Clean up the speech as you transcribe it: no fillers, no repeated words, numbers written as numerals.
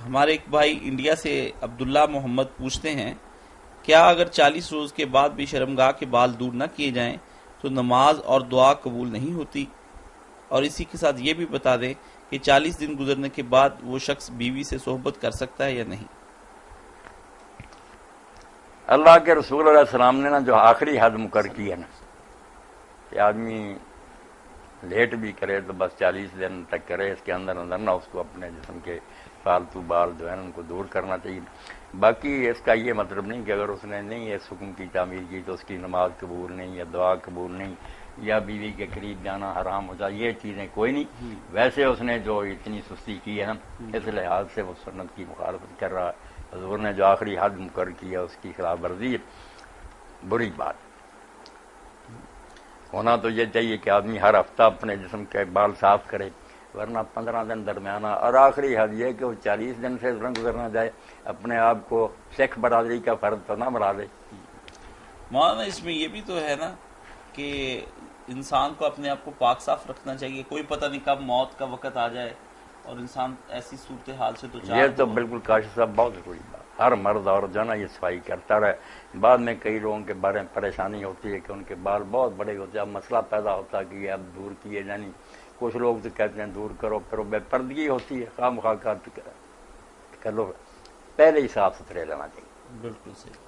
ہمارے ایک بھائی انڈیا سے عبداللہ محمد پوچھتے ہیں، کیا اگر 40 روز کے بعد بھی شرمگاہ کے بال دور نہ کیے جائیں تو نماز اور دعا قبول نہیں ہوتی؟ اور اسی کے ساتھ یہ بھی بتا دیں کہ 40 دن گزرنے کے بعد وہ شخص بیوی سے صحبت کر سکتا ہے یا نہیں؟ اللہ کے رسول علیہ السلام نے نا جو آخری حد مقرر کی ہے نا کہ آدمی لیٹ بھی کرے تو بس 40 دن تک کرے، اس کے اندر اندر نہ اس کو اپنے جسم کے فالتو بال جو ہے ان کو دور کرنا چاہیے۔ باقی اس کا یہ مطلب نہیں کہ اگر اس نے نہیں اس حکم کی تعمیل کی تو اس کی نماز قبول نہیں یا دعا قبول نہیں یا بیوی کے قریب جانا حرام ہو جائے، یہ چیزیں کوئی نہیں۔ ویسے اس نے جو اتنی سستی کی ہے نا اس لحاظ سے وہ سنت کی مخالفت کر رہا ہے، حضور نے جو آخری حد مقرر کیا اس کی خلاف ورزی ہے، بری بات۔ ہونا تو یہ چاہیے کہ آدمی ہر ہفتہ اپنے جسم کے بال صاف کرے، ورنہ 15 دن درمیانہ، اور آخری حد یہ کہ وہ 40 دن سے نہ گزرنا جائے، اپنے آپ کو سکھ برادری کا فرد تو نہ بنا دے۔ مولانا اس میں یہ بھی تو ہے نا کہ انسان کو اپنے آپ کو پاک صاف رکھنا چاہیے، کوئی پتہ نہیں کب موت کا وقت آ جائے اور انسان ایسی صورتحال سے تو یہ تو بالکل کاشف صاحب بہت ضروری بات، ہر مرد اور جو ہے نا یہ صفائی کرتا رہے۔ بعد میں کئی لوگوں کے بارے میں پریشانی ہوتی ہے کہ ان کے بال بہت بڑے ہوتے ہیں، اب مسئلہ پیدا ہوتا ہے کہ یہ اب دور کیے جانی، کچھ لوگ تو کہتے ہیں دور کرو، پھر وہ بے پردگی ہوتی ہے، خواہ مخواہ کر لو، پہلے ہی صاف ستھرے رہنا چاہیے۔ بالکل صحیح۔